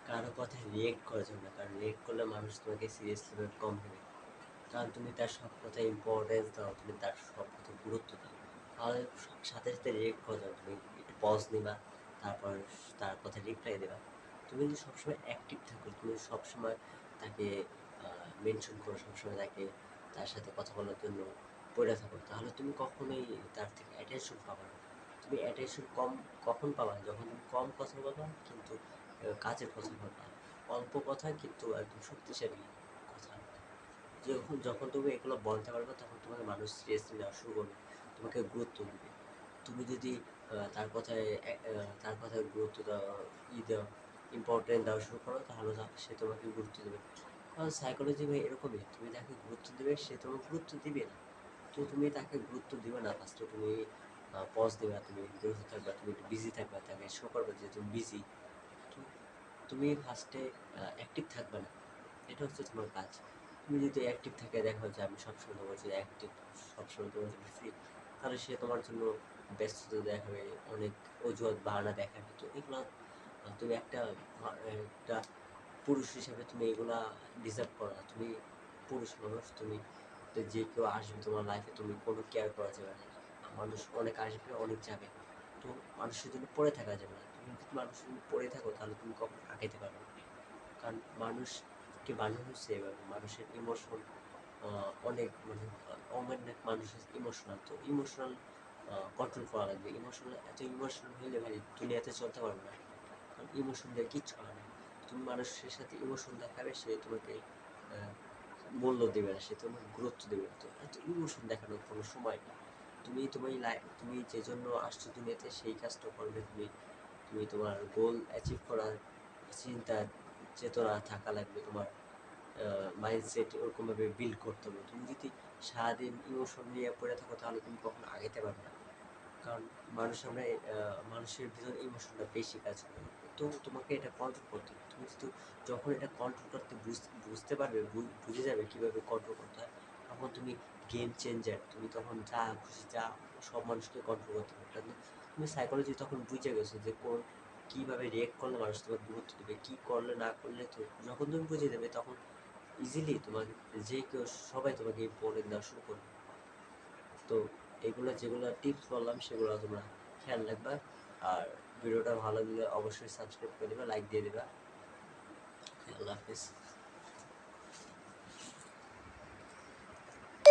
কারো কথায় রিয়েক্ট করা যাবে না, কারণ রিয়েক্ট করলে মানুষ তোমাকে সিরিয়াসলি ভাবে কম নেবে। কারণ তুমি তার সব কথায় ইম্পর্টেন্স দাও, তুমি তার সব কথায় গুরুত্ব দাও, তাহলে সাথে সাথে রিয়েক্ট করা যাবে। তুমি একটু পজ নিবা, তারপর তার কথা রিপ্লাই দেবা। তুমি যদি সবসময় অ্যাক্টিভ থাকো, তুমি সবসময় তাকে মেনশন করো, সবসময় তাকে তার সাথে কথা বলার জন্য পড়ে থাকো, তাহলে তুমি কখনোই তার থেকে অ্যাটেনশন পাবে না। তুমি অ্যাটেনশন কম কখন পাবা? যখন তুমি কম কথা বলবা কিন্তু কাজের কথা বলবা, অল্প কথা কিন্তু একদম শক্তিশালী কথা। যখন যখন তুমি এগুলো বলতে পারবে তখন তোমাকে মানুষ সিরিয়াসলি নেওয়া শুরু করবে, তোমাকে গুরুত্ব দিবে। তুমি যদি তার কথায় গুরুত্ব দেওয়া দেওয়া ইম্পর্টেন্ট দেওয়া শুরু করো, তাহলে সে তোমাকে গুরুত্ব দেবে। কারণ সাইকোলজি ভাই এরকমই, তুমি তাকে গুরুত্ব দেবে, সে তোমাকে গুরুত্ব দিবে না। তো তুমি তাকে গুরুত্ব দিবে না, ফার্স্টে তুমি পজ দেবা, তুমি বিরত থাকবা, তুমি একটু বিজি থাকবা, তাকে শো করবে যে তুমি বিজি। তো তুমি ফার্স্টে অ্যাক্টিভ থাকবে না, এটা হচ্ছে তোমার কাজ। তুমি যদি অ্যাক্টিভ থাকে, দেখো যে আমি সবসময় তোমার জন্য অ্যাক্টিভ, সবসময় তোমার জন্য ফ্রি, তাহলে সে তোমার জন্য ব্যস্ততা দেখাবে, অনেক অজুহাত বাহানা দেখাবে। তো এগুলো তুমি একটা পুরুষ হিসেবে তুমি এগুলা ডিজার্ভ করো না। তুমি পুরুষ মানুষ, তুমি যে কেউ আসবে তোমার লাইফে, তুমি কোনো কেয়ার করা যাবে না। মানুষ অনেক আসবে, অনেক যাবে। তো মানুষের জন্য পড়ে থাকা যাবে না। তুমি যদি মানুষের জন্য পড়ে থাকো, তাহলে তুমি কখনো আগাইতে পারবে না। কারণ মানুষকে বানানো হচ্ছে এভাবে, মানুষের ইমোশন অনেক মানে অনেক মানুষের ইমোশনাল, তো ইমোশনাল কন্ট্রোল করা লাগবে। ইমোশনাল এত ইমোশনাল হইলে ভাই দুনিয়াতে চলতে পারবে না। কারণ ইমোশন দিয়ে কিচ্ছু হয় না। তুমি মানুষের সাথে ইমোশন দেখাবে, সে তোমাকে আহ, মূল্য দেবে না, সে তোমাকে গুরুত্ব দেবে না। তো এত ইমোশন দেখানোর কোনো সময় নেই। তুমি যে জন্য আসছো দুনিয়াতে, সেই কাজটা করবে। তুমি তুমি তোমার গোল অ্যাচিভ করার চিন্তা চেতনা থাকা লাগবে, তোমার মাইন্ডসেট ওরকমভাবে বিল্ড করতে হবে। তুমি যদি সারাদিন ইমোশন নিয়ে পড়ে থাকো, তাহলে তুমি কখনো আগাতে পারবে না। কারণ মানুষের ভিতরে ইমোশনটা বেশি কাজ করে। তো তোমাকে এটা কন্ট্রোল করতে হবে। তুমি কিন্তু যখন এটা কন্ট্রোল করতে বুঝতে পারবে, বুঝে যাবে কীভাবে কন্ট্রোল করতে হয়, তখন তুমি গেম চেঞ্জার। তুমি তখন যা খুশি যা সব মানুষকে কন্ট্রোল করতে পারবে। কারণ তুমি সাইকোলজি তখন বুঝে গেছো যে কীভাবে রিয়েক্ট করলে মানুষ তোমাকে গুরুত্ব দেবে, কী করলে না করলে। তো যখন তুমি বুঝে যাবে, তখন ইজিলি তোমার যে কেউ সবাই তোমাকে ইম্পর্টেন্ট দেওয়া শুরু করবে। তো এগুলো যেগুলো টিপস বললাম, সেগুলো তোমরা খেয়াল রাখবা। আর ভিডিওটা ভালো লাগলে অবশ্যই সাবস্ক্রাইব করে দেবা, লাইক দিয়ে দেবা। আল্লাহ হাফিজ।